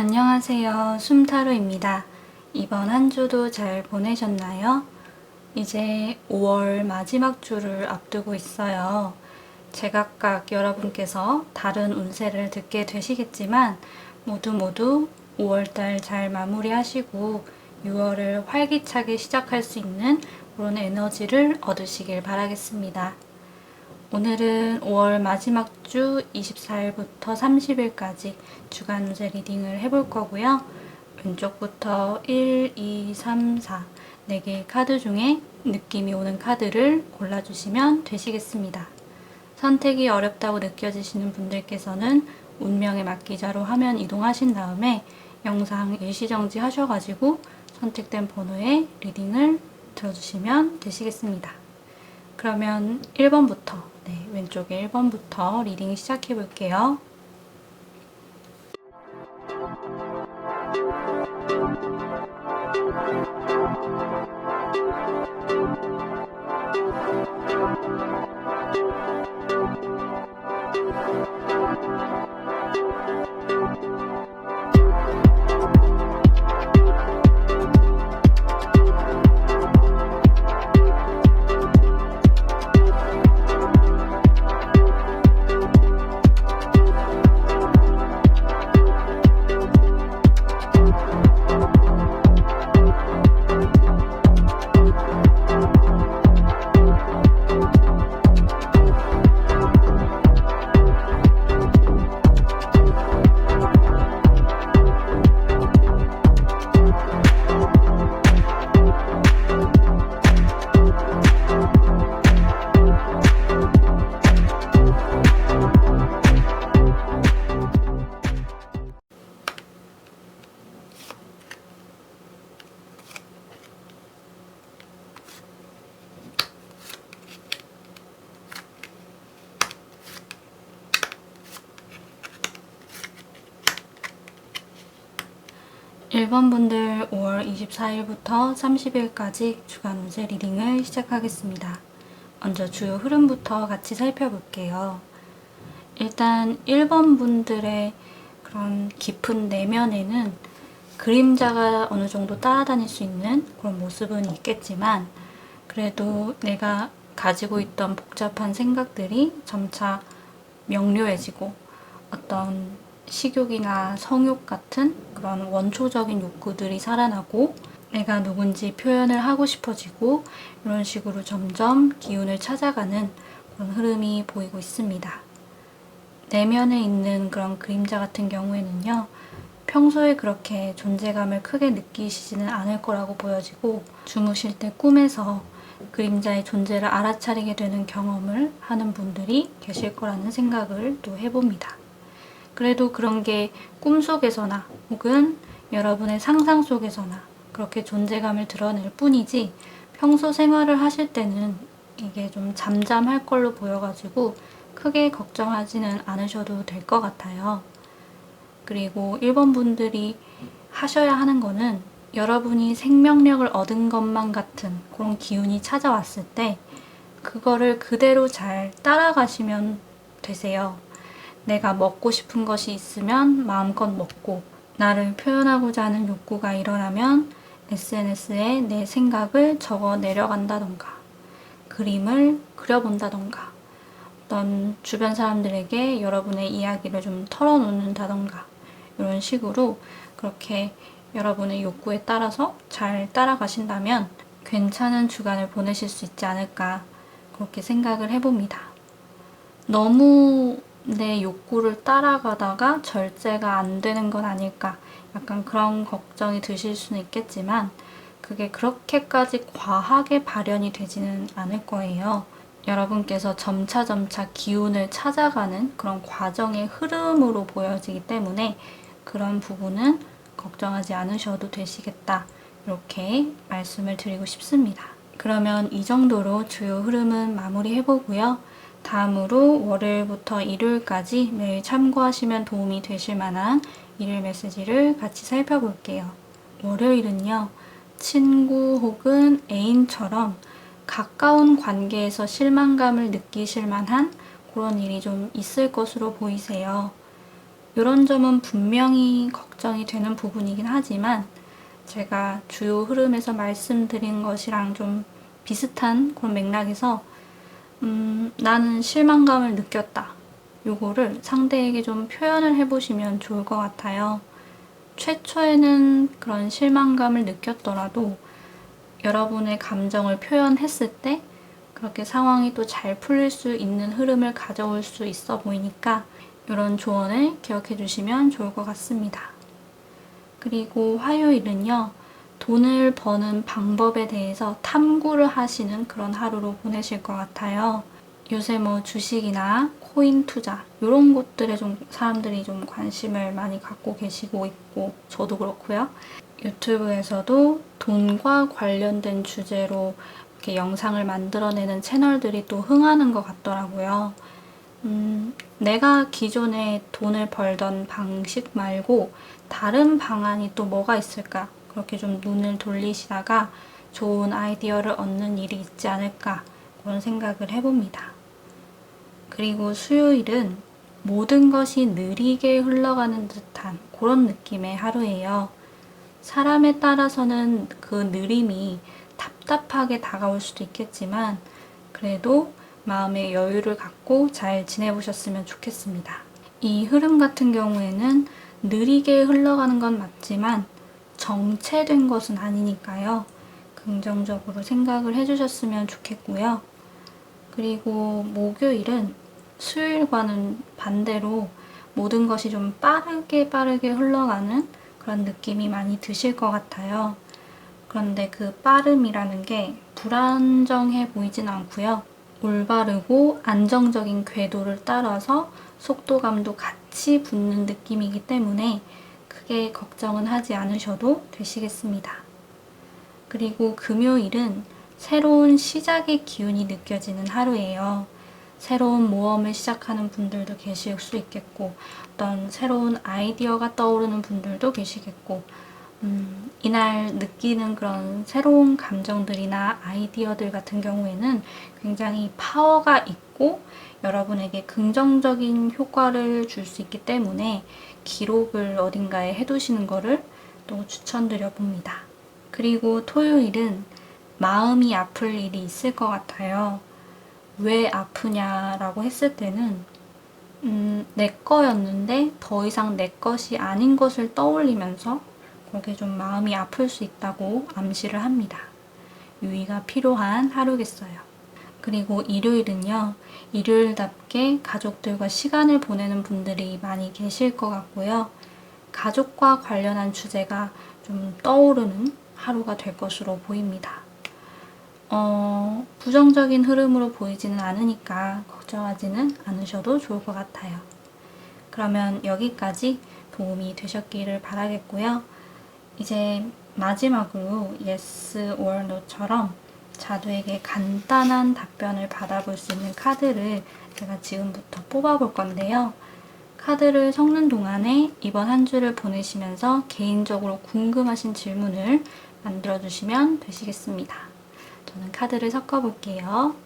안녕하세요. 숨타로입니다. 이번 한 주도 잘 보내셨나요? 이제 5월 마지막 주를 앞두고 있어요. 제각각 여러분께서 다른 운세를 듣게 되시겠지만 모두 5월달 잘 마무리하시고 6월을 활기차게 시작할 수 있는 그런 에너지를 얻으시길 바라겠습니다. 오늘은 5월 마지막 주 24일부터 30일까지 주간 운세 리딩을 해볼 거고요. 왼쪽부터 1, 2, 3, 4 4개의 카드 중에 느낌이 오는 카드를 골라주시면 되시겠습니다. 선택이 어렵다고 느껴지시는 분들께서는 운명의 막기자로 화면 이동하신 다음에 영상 일시정지 하셔가지고 선택된 번호의 리딩을 들어주시면 되시겠습니다. 그러면 1번부터, 왼쪽에 1번부터 리딩 시작해 볼게요. 일 번 분들 5월 24일부터 30일까지 주간 운세 리딩을 시작하겠습니다. 먼저 주요 흐름부터 같이 살펴볼게요. 일단 1번 분들의 그런 깊은 내면에는 그림자가 어느 정도 따라다닐 수 있는 그런 모습은 있겠지만 그래도 내가 가지고 있던 복잡한 생각들이 점차 명료해지고 어떤 식욕이나 성욕 같은 그런 원초적인 욕구들이 살아나고 내가 누군지 표현을 하고 싶어지고 이런 식으로 점점 기운을 찾아가는 그런 흐름이 보이고 있습니다. 내면에 있는 그런 그림자 같은 경우에는요, 평소에 그렇게 존재감을 크게 느끼시지는 않을 거라고 보여지고 주무실 때 꿈에서 그림자의 존재를 알아차리게 되는 경험을 하는 분들이 계실 거라는 생각을 또 해봅니다. 그래도 그런 게 꿈속에서나 혹은 여러분의 상상 속에서나 그렇게 존재감을 드러낼 뿐이지 평소 생활을 하실 때는 이게 좀 잠잠할 걸로 보여가지고 크게 걱정하지는 않으셔도 될 것 같아요. 그리고 1번 분들이 하셔야 하는 거는 여러분이 생명력을 얻은 것만 같은 그런 기운이 찾아왔을 때 그거를 그대로 잘 따라가시면 되세요. 내가 먹고 싶은 것이 있으면 마음껏 먹고 나를 표현하고자 하는 욕구가 일어나면 SNS에 내 생각을 적어 내려간다던가 그림을 그려본다던가 어떤 주변 사람들에게 여러분의 이야기를 좀 털어놓는다던가 이런 식으로 그렇게 여러분의 욕구에 따라서 잘 따라가신다면 괜찮은 주간을 보내실 수 있지 않을까 그렇게 생각을 해봅니다. 너무 내 욕구를 따라가다가 절제가 안 되는 건 아닐까 약간 그런 걱정이 드실 수는 있겠지만 그게 그렇게까지 과하게 발현이 되지는 않을 거예요. 여러분께서 점차 기운을 찾아가는 그런 과정의 흐름으로 보여지기 때문에 그런 부분은 걱정하지 않으셔도 되시겠다 이렇게 말씀을 드리고 싶습니다. 그러면 이 정도로 주요 흐름은 마무리해보고요. 다음으로 월요일부터 일요일까지 매일 참고하시면 도움이 되실 만한 일요일 메시지를 같이 살펴볼게요. 월요일은요, 친구 혹은 애인처럼 가까운 관계에서 실망감을 느끼실 만한 그런 일이 좀 있을 것으로 보이세요. 이런 점은 분명히 걱정 걱정이 되는 부분이긴 하지만 제가 주요 흐름에서 말씀드린 것이랑 좀 비슷한 그런 맥락에서 나는 실망감을 느꼈다. 요거를 상대에게 좀 표현을 해보시면 좋을 것 같아요. 최초에는 그런 실망감을 느꼈더라도 여러분의 감정을 표현했을 때 그렇게 상황이 또 잘 풀릴 수 있는 흐름을 가져올 수 있어 보이니까 이런 조언을 기억해 주시면 좋을 것 같습니다. 그리고 화요일은요, 돈을 버는 방법에 대해서 탐구를 하시는 그런 하루로 보내실 것 같아요. 요새 뭐 주식이나 코인 투자 이런 것들에 좀 사람들이 좀 관심을 많이 갖고 계시고 있고 저도 그렇고요. 유튜브에서도 돈과 관련된 주제로 이렇게 영상을 만들어내는 채널들이 또 흥하는 것 같더라고요. 내가 기존에 돈을 벌던 방식 말고 다른 방안이 또 뭐가 있을까? 그렇게 좀 눈을 돌리시다가 좋은 아이디어를 얻는 일이 있지 않을까? 그런 생각을 해봅니다. 그리고 수요일은 모든 것이 느리게 흘러가는 듯한 그런 느낌의 하루예요. 사람에 따라서는 그 느림이 답답하게 다가올 수도 있겠지만 그래도 마음의 여유를 갖고 잘 지내보셨으면 좋겠습니다. 이 흐름 같은 경우에는 느리게 흘러가는 건 맞지만 정체된 것은 아니니까요. 긍정적으로 생각을 해주셨으면 좋겠고요. 그리고 목요일은 수요일과는 반대로 모든 것이 좀 빠르게 흘러가는 그런 느낌이 많이 드실 것 같아요. 그런데 그 빠름이라는 게 불안정해 보이진 않고요. 올바르고 안정적인 궤도를 따라서 속도감도 같이 붙는 느낌이기 때문에 크게 걱정은 하지 않으셔도 되시겠습니다. 그리고 금요일은 새로운 시작의 기운이 느껴지는 하루예요. 새로운 모험을 시작하는 분들도 계실 수 있겠고 어떤 새로운 아이디어가 떠오르는 분들도 계시겠고 이날 느끼는 그런 새로운 감정들이나 아이디어들 같은 경우에는 굉장히 파워가 있고 여러분에게 긍정적인 효과를 줄 수 있기 때문에 기록을 어딘가에 해두시는 거를 또 추천드려 봅니다. 그리고 토요일은 마음이 아플 일이 있을 것 같아요. 왜 아프냐라고 했을 때는 내 거였는데 더 이상 내 것이 아닌 것을 떠올리면서 그렇게 좀 마음이 아플 수 있다고 암시를 합니다. 유의가 필요한 하루겠어요. 그리고 일요일은요, 일요일답게 가족들과 시간을 보내는 분들이 많이 계실 것 같고요. 가족과 관련한 주제가 좀 떠오르는 하루가 될 것으로 보입니다. 부정적인 흐름으로 보이지는 않으니까 걱정하지는 않으셔도 좋을 것 같아요. 그러면 여기까지 도움이 되셨기를 바라겠고요. 이제 마지막으로 yes or no처럼 자두에게 간단한 답변을 받아볼 수 있는 카드를 제가 지금부터 뽑아볼 건데요. 카드를 섞는 동안에 이번 한 주를 보내시면서 개인적으로 궁금하신 질문을 만들어주시면 되시겠습니다. 저는 카드를 섞어볼게요.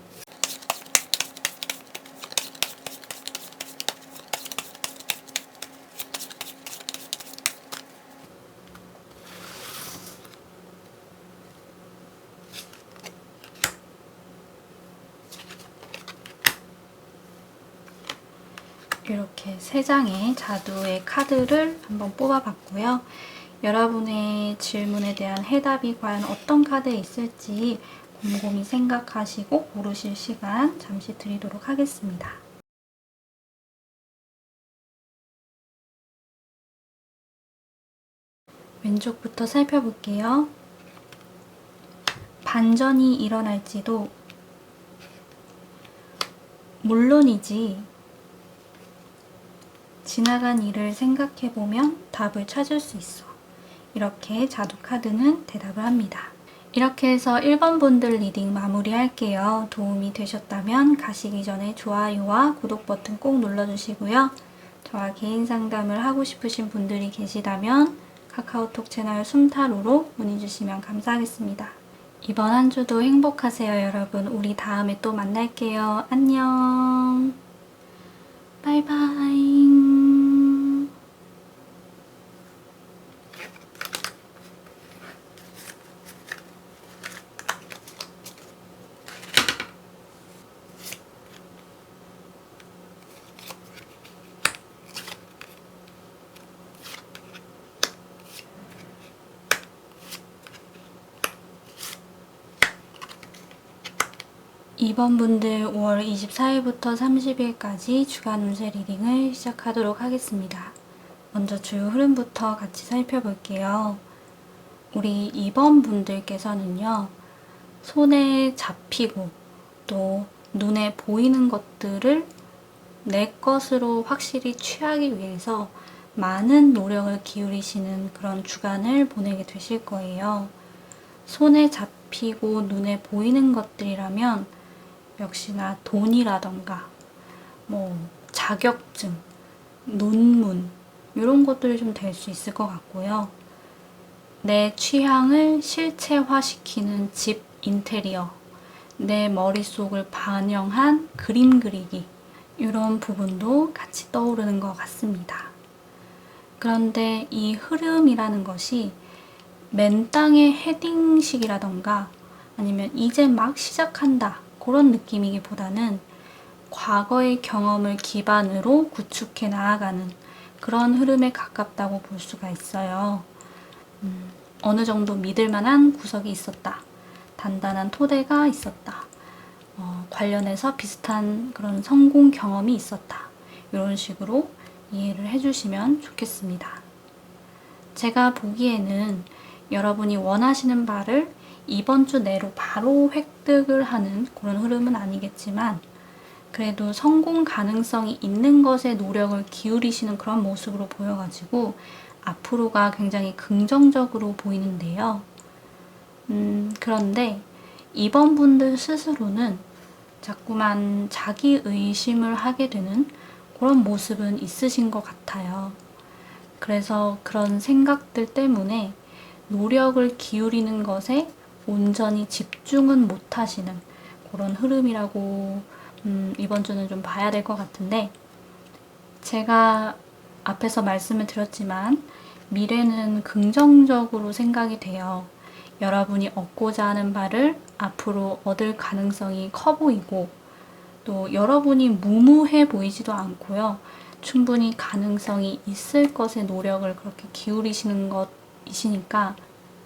이렇게 3장의 자두의 카드를 한번 뽑아봤고요. 여러분의 질문에 대한 해답이 과연 어떤 카드에 있을지 곰곰이 생각하시고 고르실 시간 잠시 드리도록 하겠습니다. 왼쪽부터 살펴볼게요. 반전이 일어날지도 물론이지 지나간 일을 생각해보면 답을 찾을 수 있어. 이렇게 자두 카드는 대답을 합니다. 이렇게 해서 1번 분들 리딩 마무리할게요. 도움이 되셨다면 가시기 전에 좋아요와 구독 버튼 꼭 눌러주시고요. 저와 개인 상담을 하고 싶으신 분들이 계시다면 카카오톡 채널 숨타로로 문의 주시면 감사하겠습니다. 이번 한 주도 행복하세요, 여러분. 우리 다음에 또 만날게요. 안녕. 바이바이. 2번 분들 5월 24일부터 30일까지 주간 운세 리딩을 시작하도록 하겠습니다. 먼저 주요 흐름부터 같이 살펴볼게요. 우리 2번 분들께서는요, 손에 잡히고 또 눈에 보이는 것들을 내 것으로 확실히 취하기 위해서 많은 노력을 기울이시는 그런 주간을 보내게 되실 거예요. 손에 잡히고 눈에 보이는 것들이라면 역시나 돈이라던가 자격증, 논문 이런 것들이 좀 될 수 있을 것 같고요. 내 취향을 실체화시키는 집 인테리어, 내 머릿속을 반영한 그림 그리기 이런 부분도 같이 떠오르는 것 같습니다. 그런데 이 흐름이라는 것이 맨 땅의 헤딩식이라던가 아니면 이제 막 시작한다 그런 느낌이기보다는 과거의 경험을 기반으로 구축해 나아가는 그런 흐름에 가깝다고 볼 수가 있어요. 어느 정도 믿을 만한 구석이 있었다. 단단한 토대가 있었다. 관련해서 비슷한 그런 성공 경험이 있었다. 이런 식으로 이해를 해주시면 좋겠습니다. 제가 보기에는 여러분이 원하시는 바를 이번 주 내로 바로 획득을 하는 그런 흐름은 아니겠지만 그래도 성공 가능성이 있는 것에 노력을 기울이시는 그런 모습으로 보여가지고 앞으로가 굉장히 긍정적으로 보이는데요. 그런데 이번 분들 스스로는 자꾸만 자기 의심을 하게 되는 그런 모습은 있으신 것 같아요. 그래서 그런 생각들 때문에 노력을 기울이는 것에 온전히 집중은 못 하시는 그런 흐름이라고 이번 주는 좀 봐야 될 것 같은데, 제가 앞에서 말씀을 드렸지만 미래는 긍정적으로 생각이 돼요. 여러분이 얻고자 하는 바를 앞으로 얻을 가능성이 커 보이고 또 여러분이 무모해 보이지도 않고요. 충분히 가능성이 있을 것에 노력을 그렇게 기울이시는 것이시니까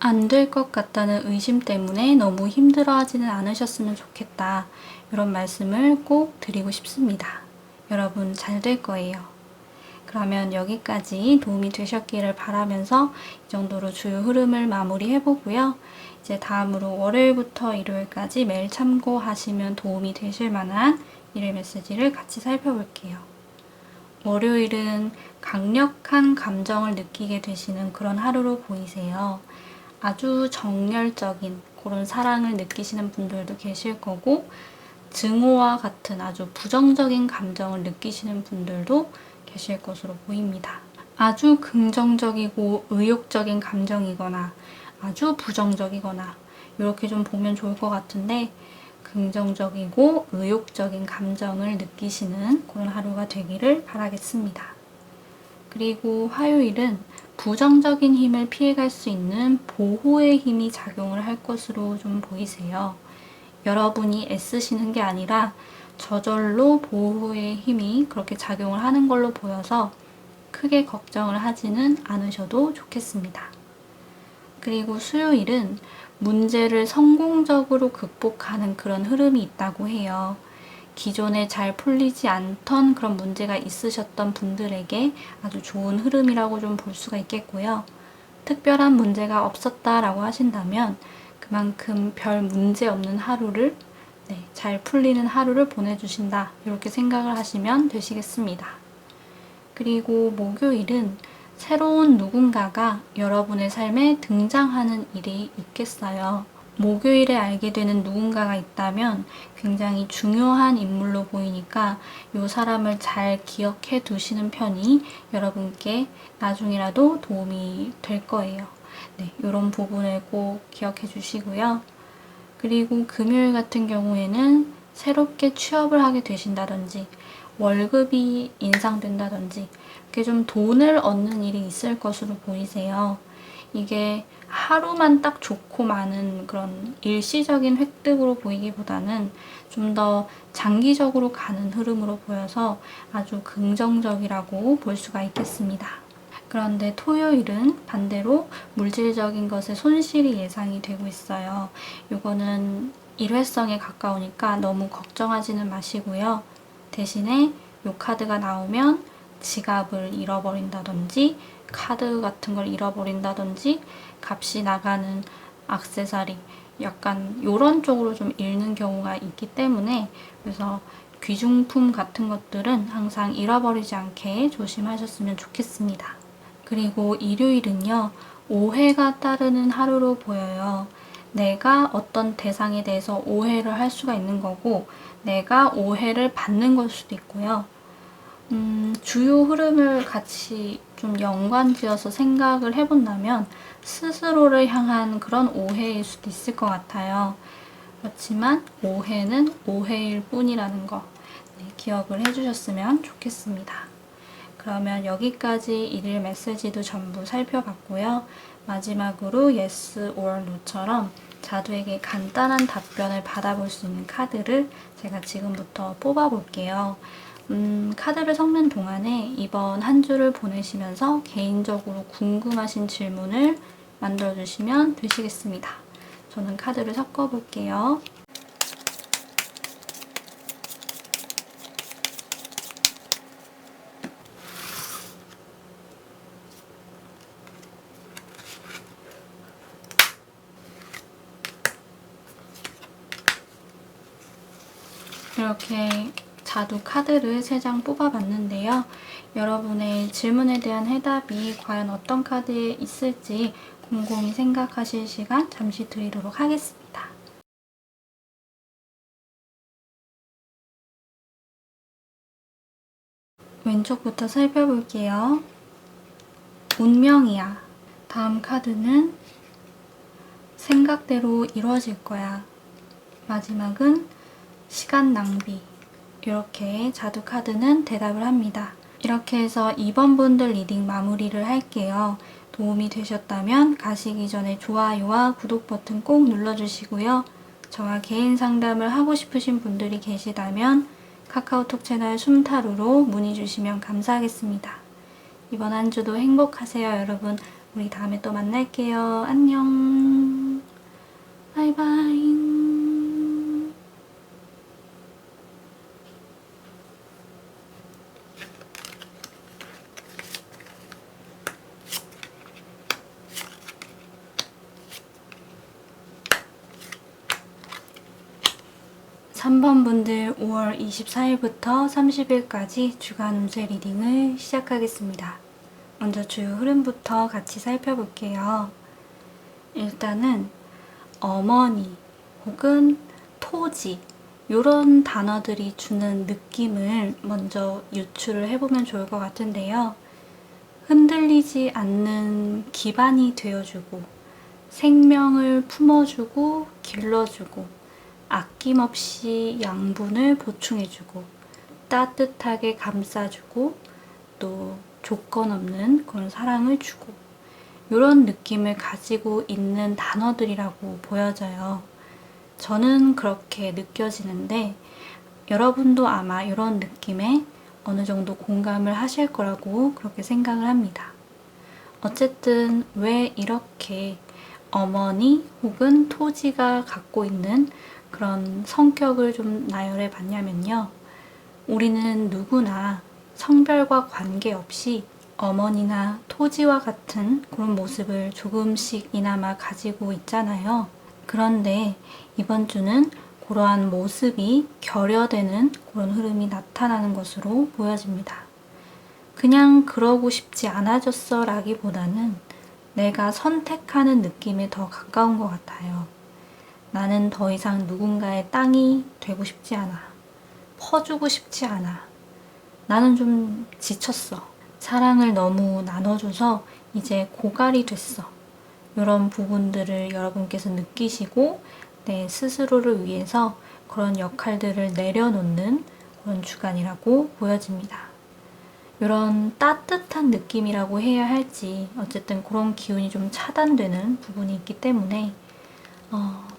안 될 것 같다는 의심 때문에 너무 힘들어하지는 않으셨으면 좋겠다. 이런 말씀을 꼭 드리고 싶습니다. 여러분 잘 될 거예요. 그러면 여기까지 도움이 되셨기를 바라면서 이 정도로 주요 흐름을 마무리해보고요. 이제 다음으로 월요일부터 일요일까지 매일 참고하시면 도움이 되실 만한 일일 메시지를 같이 살펴볼게요. 월요일은 강력한 감정을 느끼게 되시는 그런 하루로 보이세요. 아주 정열적인 그런 사랑을 느끼시는 분들도 계실 거고 증오와 같은 아주 부정적인 감정을 느끼시는 분들도 계실 것으로 보입니다. 아주 긍정적이고 의욕적인 감정이거나 아주 부정적이거나 이렇게 좀 보면 좋을 것 같은데 긍정적이고 의욕적인 감정을 느끼시는 그런 하루가 되기를 바라겠습니다. 그리고 화요일은 부정적인 힘을 피해갈 수 있는 보호의 힘이 작용을 할 것으로 좀 보이세요. 여러분이 애쓰시는 게 아니라 저절로 보호의 힘이 그렇게 작용을 하는 걸로 보여서 크게 걱정을 하지는 않으셔도 좋겠습니다. 그리고 수요일은 문제를 성공적으로 극복하는 그런 흐름이 있다고 해요. 기존에 잘 풀리지 않던 그런 문제가 있으셨던 분들에게 아주 좋은 흐름이라고 좀 볼 수가 있겠고요. 특별한 문제가 없었다라고 하신다면 그만큼 별 문제 없는 하루를 잘 풀리는 하루를 보내주신다 이렇게 생각을 하시면 되시겠습니다. 그리고 목요일은 새로운 누군가가 여러분의 삶에 등장하는 일이 있겠어요. 목요일에 알게 되는 누군가가 있다면 굉장히 중요한 인물로 보이니까 이 사람을 잘 기억해 두시는 편이 여러분께 나중이라도 도움이 될 거예요. 이런 부분을 꼭 기억해 주시고요. 그리고 금요일 같은 경우에는 새롭게 취업을 하게 되신다든지 월급이 인상된다든지 이렇게 좀 돈을 얻는 일이 있을 것으로 보이세요. 이게 하루만 딱 좋고 많은 그런 일시적인 획득으로 보이기보다는 좀 더 장기적으로 가는 흐름으로 보여서 아주 긍정적이라고 볼 수가 있겠습니다. 그런데 토요일은 반대로 물질적인 것에 손실이 예상이 되고 있어요. 이거는 일회성에 가까우니까 너무 걱정하지는 마시고요. 대신에 이 카드가 나오면 지갑을 잃어버린다든지 카드 같은 걸 잃어버린다든지 값이 나가는 액세서리 약간 이런 쪽으로 좀 잃는 경우가 있기 때문에 그래서 귀중품 같은 것들은 항상 잃어버리지 않게 조심하셨으면 좋겠습니다. 그리고 일요일은요, 오해가 따르는 하루로 보여요. 내가 어떤 대상에 대해서 오해를 할 수가 있는 거고 내가 오해를 받는 걸 수도 있고요. 주요 흐름을 같이 좀 연관지어서 생각을 해본다면 스스로를 향한 그런 오해일 수도 있을 것 같아요. 그렇지만 오해는 오해일 뿐이라는 거 기억을 해주셨으면 좋겠습니다. 그러면 여기까지 일일 메시지도 전부 살펴봤고요. 마지막으로 yes or no처럼 자두에게 간단한 답변을 받아볼 수 있는 카드를 제가 지금부터 뽑아볼게요. 카드를 섞는 동안에 이번 한 주를 보내시면서 개인적으로 궁금하신 질문을 만들어주시면 되시겠습니다. 저는 카드를 섞어볼게요. 이렇게 자두 카드를 3장 뽑아봤는데요. 여러분의 질문에 대한 해답이 과연 어떤 카드에 있을지 곰곰이 생각하실 시간 잠시 드리도록 하겠습니다. 왼쪽부터 살펴볼게요. 운명이야. 다음 카드는 생각대로 이루어질 거야. 마지막은 시간 낭비. 이렇게 자두 카드는 대답을 합니다. 이렇게 해서 2번 분들 리딩 마무리를 할게요. 도움이 되셨다면 가시기 전에 좋아요와 구독 버튼 꼭 눌러주시고요. 저와 개인 상담을 하고 싶으신 분들이 계시다면 카카오톡 채널 숨타루로 문의 주시면 감사하겠습니다. 이번 한 주도 행복하세요, 여러분. 우리 다음에 또 만날게요. 안녕. 바이바이. 3번 분들 5월 24일부터 30일까지 주간 운세 리딩을 시작하겠습니다. 먼저 주요 흐름부터 같이 살펴볼게요. 일단은 어머니 혹은 토지 이런 단어들이 주는 느낌을 먼저 유추를 해보면 좋을 것 같은데요. 흔들리지 않는 기반이 되어주고 생명을 품어주고 길러주고 아낌없이 양분을 보충해주고 따뜻하게 감싸주고 또 조건 없는 그런 사랑을 주고 이런 느낌을 가지고 있는 단어들이라고 보여져요. 저는 그렇게 느껴지는데 여러분도 아마 이런 느낌에 어느 정도 공감을 하실 거라고 그렇게 생각을 합니다. 어쨌든 왜 이렇게 어머니 혹은 토지가 갖고 있는 그런 성격을 좀 나열해 봤냐면요. 우리는 누구나 성별과 관계없이 어머니나 토지와 같은 그런 모습을 조금씩이나마 가지고 있잖아요. 그런데 이번 주는 그러한 모습이 결여되는 그런 흐름이 나타나는 것으로 보여집니다. 그냥 그러고 싶지 않아졌어 라기보다는 내가 선택하는 느낌에 더 가까운 것 같아요. 나는 더 이상 누군가의 땅이 되고 싶지 않아. 퍼주고 싶지 않아. 나는 좀 지쳤어. 사랑을 너무 나눠줘서 이제 고갈이 됐어. 이런 부분들을 여러분께서 느끼시고 내 스스로를 위해서 그런 역할들을 내려놓는 그런 주간이라고 보여집니다. 이런 따뜻한 느낌이라고 해야 할지 어쨌든 그런 기운이 좀 차단되는 부분이 있기 때문에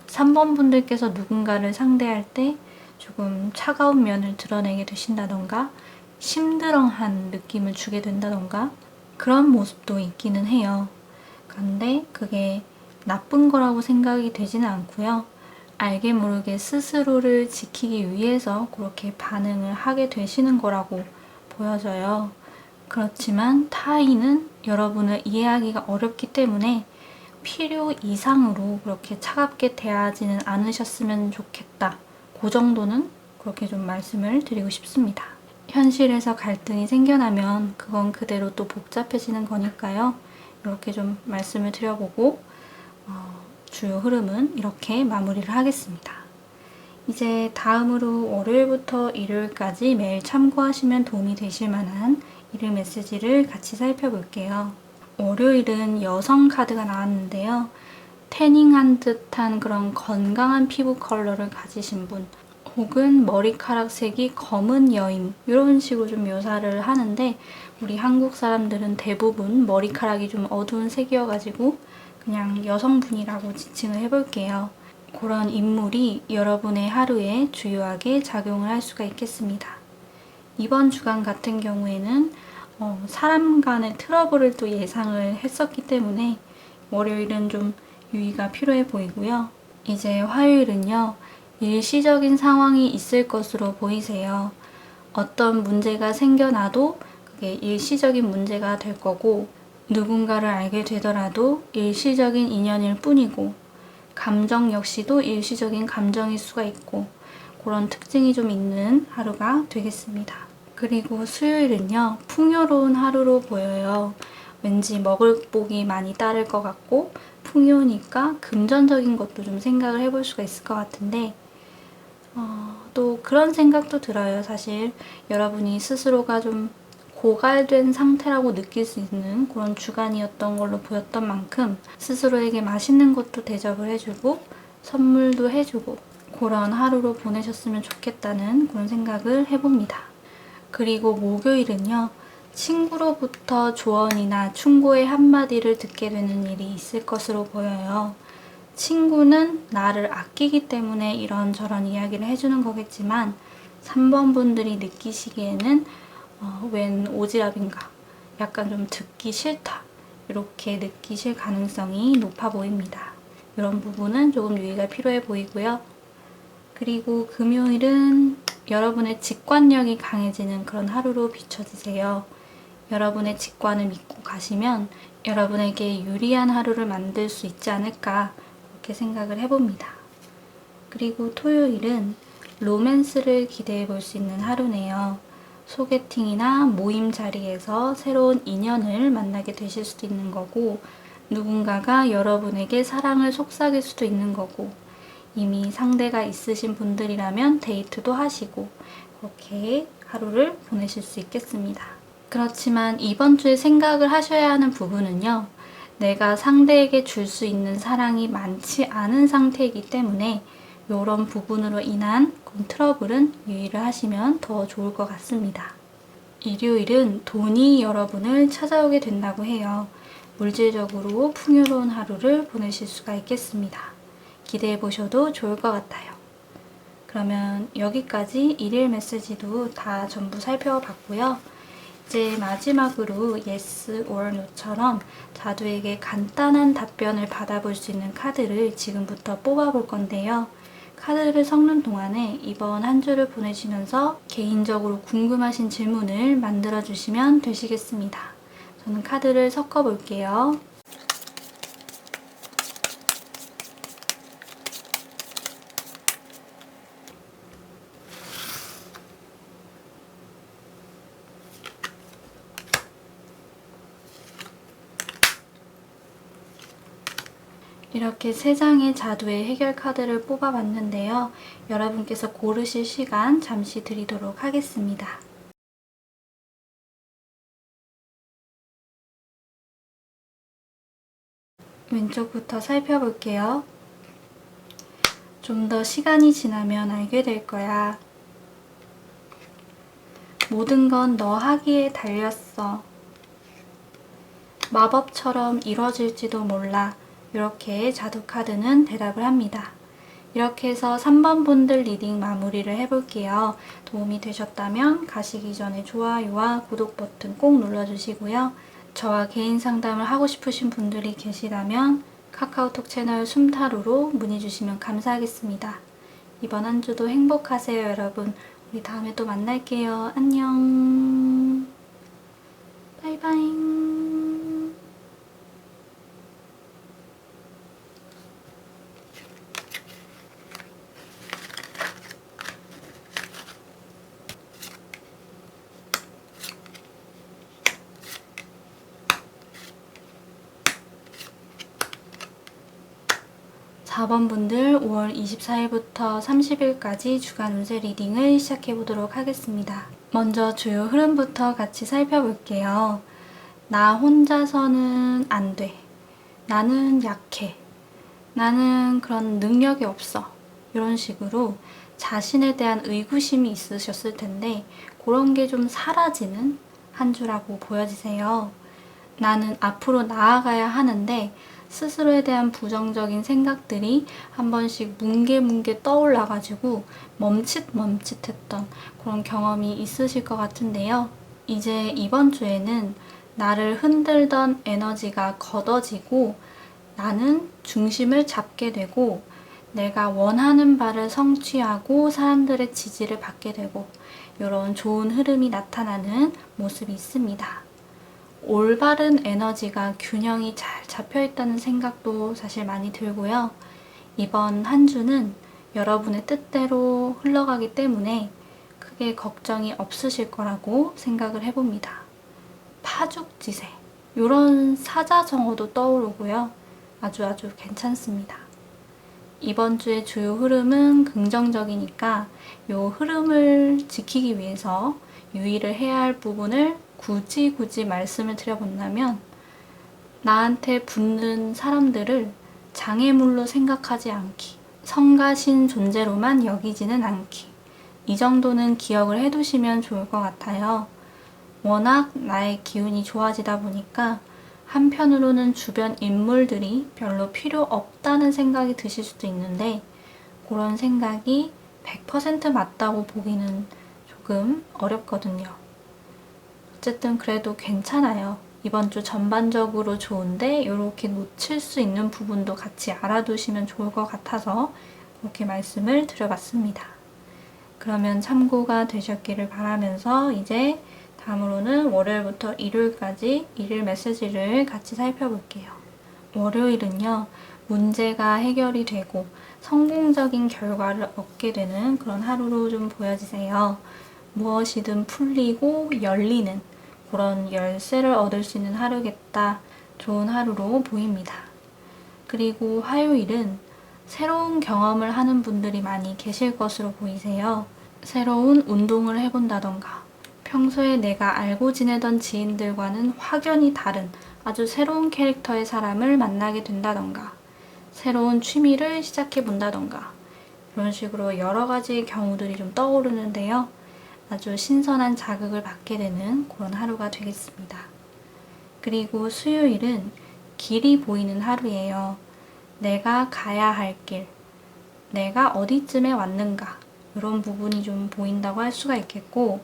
3번 분들께서 누군가를 상대할 때 조금 차가운 면을 드러내게 되신다던가 심드렁한 느낌을 주게 된다던가 그런 모습도 있기는 해요. 그런데 그게 나쁜 거라고 생각이 되지는 않고요. 알게 모르게 스스로를 지키기 위해서 그렇게 반응을 하게 되시는 거라고 보여져요. 그렇지만 타인은 여러분을 이해하기가 어렵기 때문에 필요 이상으로 그렇게 차갑게 대하지는 않으셨으면 좋겠다. 그 정도는 그렇게 좀 말씀을 드리고 싶습니다. 현실에서 갈등이 생겨나면 그건 그대로 또 복잡해지는 거니까요. 이렇게 좀 말씀을 드려보고 주요 흐름은 이렇게 마무리를 하겠습니다. 이제 다음으로 월요일부터 일요일까지 매일 참고하시면 도움이 되실 만한 일일 메시지를 같이 살펴볼게요. 월요일은 여성 카드가 나왔는데요. 태닝한 듯한 그런 건강한 피부 컬러를 가지신 분, 혹은 머리카락 색이 검은 여인, 이런 식으로 좀 묘사를 하는데, 우리 한국 사람들은 대부분 머리카락이 좀 어두운 색이어가지고 그냥 여성분이라고 지칭을 해볼게요. 그런 인물이 여러분의 하루에 주요하게 작용을 할 수가 있겠습니다. 이번 주간 같은 경우에는 사람 간의 트러블을 또 예상을 했었기 때문에 월요일은 좀 유의가 필요해 보이고요. 이제 화요일은요. 일시적인 상황이 있을 것으로 보이세요. 어떤 문제가 생겨나도 그게 일시적인 문제가 될 거고, 누군가를 알게 되더라도 일시적인 인연일 뿐이고, 감정 역시도 일시적인 감정일 수가 있고, 그런 특징이 좀 있는 하루가 되겠습니다. 그리고 수요일은요, 풍요로운 하루로 보여요. 왠지 먹을 복이 많이 따를 것 같고, 풍요니까 금전적인 것도 좀 생각을 해볼 수가 있을 것 같은데, 또 그런 생각도 들어요. 사실 여러분이 스스로가 좀 고갈된 상태라고 느낄 수 있는 그런 주간이었던 걸로 보였던 만큼 스스로에게 맛있는 것도 대접을 해주고 선물도 해주고 그런 하루로 보내셨으면 좋겠다는 그런 생각을 해봅니다. 그리고 목요일은요. 친구로부터 조언이나 충고의 한마디를 듣게 되는 일이 있을 것으로 보여요. 친구는 나를 아끼기 때문에 이런저런 이야기를 해주는 거겠지만 3번 분들이 느끼시기에는 웬 오지랖인가, 약간 좀 듣기 싫다, 이렇게 느끼실 가능성이 높아 보입니다. 이런 부분은 조금 유의가 필요해 보이고요. 그리고 금요일은 여러분의 직관력이 강해지는 그런 하루로 비춰지세요. 여러분의 직관을 믿고 가시면 여러분에게 유리한 하루를 만들 수 있지 않을까, 그렇게 생각을 해봅니다. 그리고 토요일은 로맨스를 기대해 볼 수 있는 하루네요. 소개팅이나 모임 자리에서 새로운 인연을 만나게 되실 수도 있는 거고, 누군가가 여러분에게 사랑을 속삭일 수도 있는 거고, 이미 상대가 있으신 분들이라면 데이트도 하시고, 그렇게 하루를 보내실 수 있겠습니다. 그렇지만 이번 주에 생각을 하셔야 하는 부분은요. 내가 상대에게 줄 수 있는 사랑이 많지 않은 상태이기 때문에 이런 부분으로 인한 트러블은 유의를 하시면 더 좋을 것 같습니다. 일요일은 돈이 여러분을 찾아오게 된다고 해요. 물질적으로 풍요로운 하루를 보내실 수가 있겠습니다. 기대해 보셔도 좋을 것 같아요. 그러면 여기까지 일일 메시지도 다 전부 살펴봤고요. 이제 마지막으로 yes or no처럼 자두에게 간단한 답변을 받아볼 수 있는 카드를 지금부터 뽑아볼 건데요. 카드를 섞는 동안에 이번 한 주를 보내시면서 개인적으로 궁금하신 질문을 만들어주시면 되시겠습니다. 저는 카드를 섞어 볼게요. 이렇게 3장의 자두의 해결 카드를 뽑아봤는데요. 여러분께서 고르실 시간 잠시 드리도록 하겠습니다. 왼쪽부터 살펴볼게요. 좀 더 시간이 지나면 알게 될 거야. 모든 건 너 하기에 달렸어. 마법처럼 이뤄질지도 몰라. 이렇게 자두 카드는 대답을 합니다. 이렇게 해서 3번 분들 리딩 마무리를 해볼게요. 도움이 되셨다면 가시기 전에 좋아요와 구독 버튼 꼭 눌러주시고요. 저와 개인 상담을 하고 싶으신 분들이 계시다면 카카오톡 채널 숨타로로 문의 주시면 감사하겠습니다. 이번 한 주도 행복하세요, 여러분. 우리 다음에 또 만날게요. 안녕. 바이바이. 4번 분들 5월 24일부터 30일까지 주간 운세 리딩을 시작해 보도록 하겠습니다. 먼저 주요 흐름부터 같이 살펴볼게요. 나 혼자서는 안 돼. 나는 약해. 나는 그런 능력이 없어. 이런 식으로 자신에 대한 의구심이 있으셨을 텐데 그런 게 좀 사라지는 한 주라고 보여지세요. 나는 앞으로 나아가야 하는데 스스로에 대한 부정적인 생각들이 한 번씩 뭉게뭉게 떠올라가지고 멈칫멈칫했던 그런 경험이 있으실 것 같은데요. 이제 이번 주에는 나를 흔들던 에너지가 걷어지고 나는 중심을 잡게 되고 내가 원하는 바를 성취하고 사람들의 지지를 받게 되고 이런 좋은 흐름이 나타나는 모습이 있습니다. 올바른 에너지가 균형이 잘 잡혀있다는 생각도 사실 많이 들고요. 이번 한 주는 여러분의 뜻대로 흘러가기 때문에 크게 걱정이 없으실 거라고 생각을 해봅니다. 파죽지세 이런 사자성어도 떠오르고요. 아주 괜찮습니다. 이번 주의 주요 흐름은 긍정적이니까 이 흐름을 지키기 위해서 유의를 해야 할 부분을 굳이 말씀을 드려본다면 나한테 붙는 사람들을 장애물로 생각하지 않기, 성가신 존재로만 여기지는 않기, 이 정도는 기억을 해두시면 좋을 것 같아요. 워낙 나의 기운이 좋아지다 보니까 한편으로는 주변 인물들이 별로 필요 없다는 생각이 드실 수도 있는데 그런 생각이 100% 맞다고 보기는 조금 어렵거든요. 어쨌든 그래도 괜찮아요. 이번 주 전반적으로 좋은데 이렇게 놓칠 수 있는 부분도 같이 알아두시면 좋을 것 같아서 그렇게 말씀을 드려봤습니다. 그러면 참고가 되셨기를 바라면서 이제 다음으로는 월요일부터 일요일까지 일일 메시지를 같이 살펴볼게요. 월요일은요, 문제가 해결이 되고 성공적인 결과를 얻게 되는 그런 하루로 좀 보여지세요. 무엇이든 풀리고 열리는 그런 열쇠를 얻을 수 있는 하루겠다. 좋은 하루로 보입니다. 그리고 화요일은 새로운 경험을 하는 분들이 많이 계실 것으로 보이세요. 새로운 운동을 해본다던가 평소에 내가 알고 지내던 지인들과는 확연히 다른 아주 새로운 캐릭터의 사람을 만나게 된다던가 새로운 취미를 시작해 본다던가 이런 식으로 여러 가지 경우들이 좀 떠오르는데요. 아주 신선한 자극을 받게 되는 그런 하루가 되겠습니다. 그리고 수요일은 길이 보이는 하루예요. 내가 가야 할 길, 내가 어디쯤에 왔는가 이런 부분이 좀 보인다고 할 수가 있겠고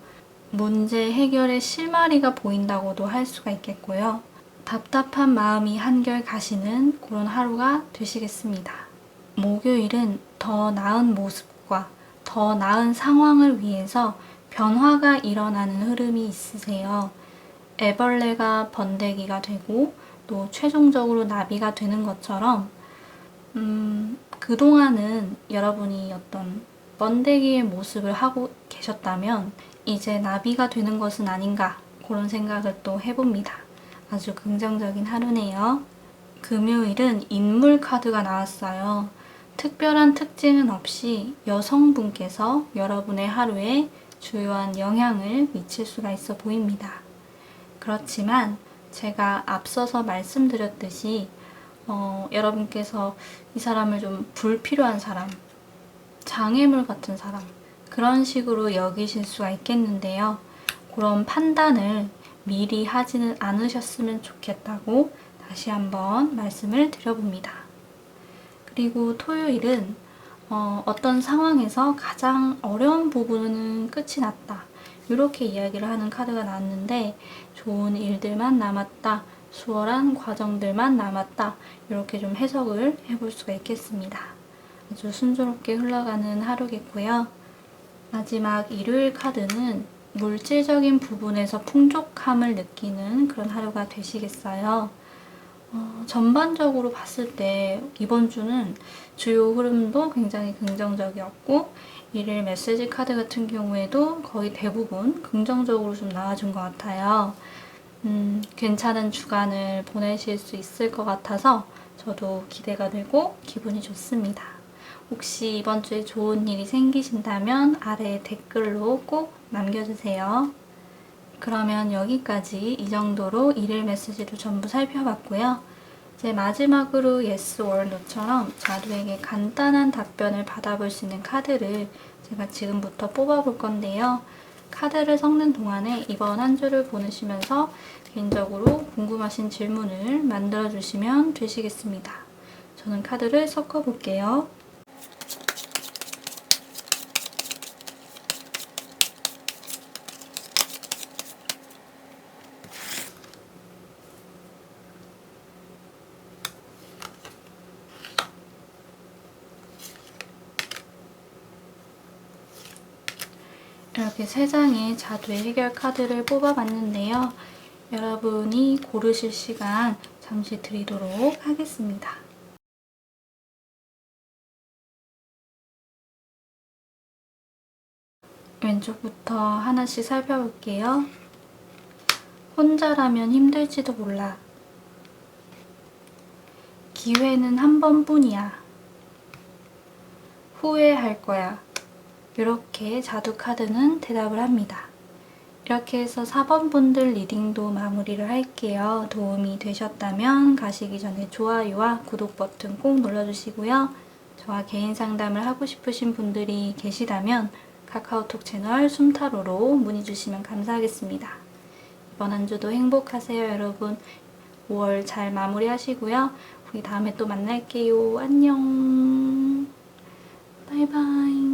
문제 해결의 실마리가 보인다고도 할 수가 있겠고요. 답답한 마음이 한결 가시는 그런 하루가 되시겠습니다. 목요일은 더 나은 모습과 더 나은 상황을 위해서 변화가 일어나는 흐름이 있으세요. 애벌레가 번데기가 되고 또 최종적으로 나비가 되는 것처럼 그동안은 여러분이 어떤 번데기의 모습을 하고 계셨다면 이제 나비가 되는 것은 아닌가 그런 생각을 또 해봅니다. 아주 긍정적인 하루네요. 금요일은 인물 카드가 나왔어요. 특별한 특징은 없이 여성분께서 여러분의 하루에 주요한 영향을 미칠 수가 있어 보입니다. 그렇지만 제가 앞서서 말씀드렸듯이 여러분께서 이 사람을 좀 불필요한 사람, 장애물 같은 사람 그런 식으로 여기실 수가 있겠는데요. 그런 판단을 미리 하지는 않으셨으면 좋겠다고 다시 한번 말씀을 드려봅니다. 그리고 토요일은 어떤 상황에서 가장 어려운 부분은 끝이 났다. 이렇게 이야기를 하는 카드가 나왔는데 좋은 일들만 남았다. 수월한 과정들만 남았다. 이렇게 좀 해석을 해볼 수가 있겠습니다. 아주 순조롭게 흘러가는 하루겠고요. 마지막 일요일 카드는 물질적인 부분에서 풍족함을 느끼는 그런 하루가 되시겠어요. 전반적으로 봤을 때 이번 주는 주요 흐름도 굉장히 긍정적이었고 일일 메시지 카드 같은 경우에도 거의 대부분 긍정적으로 좀 나와준 것 같아요. 괜찮은 주간을 보내실 수 있을 것 같아서 저도 기대가 되고 기분이 좋습니다. 혹시 이번 주에 좋은 일이 생기신다면 아래 댓글로 꼭 남겨주세요. 그러면 여기까지 이 정도로 일일 메시지도 전부 살펴봤고요. 이제 마지막으로 yes or no처럼 자두에게 간단한 답변을 받아볼 수 있는 카드를 제가 지금부터 뽑아볼 건데요. 카드를 섞는 동안에 이번 한 주를 보내시면서 개인적으로 궁금하신 질문을 만들어주시면 되시겠습니다. 저는 카드를 섞어볼게요. 이렇게 3장의 자두의 해결 카드를 뽑아봤는데요. 여러분이 고르실 시간 잠시 드리도록 하겠습니다. 왼쪽부터 하나씩 살펴볼게요. 혼자라면 힘들지도 몰라. 기회는 한 번뿐이야. 후회할 거야. 이렇게 자두 카드는 대답을 합니다. 이렇게 해서 4번 분들 리딩도 마무리를 할게요. 도움이 되셨다면 가시기 전에 좋아요와 구독 버튼 꼭 눌러주시고요. 저와 개인 상담을 하고 싶으신 분들이 계시다면 카카오톡 채널 숨타로로 문의 주시면 감사하겠습니다. 이번 한 주도 행복하세요, 여러분. 5월 잘 마무리하시고요. 우리 다음에 또 만날게요. 안녕. 바이바이.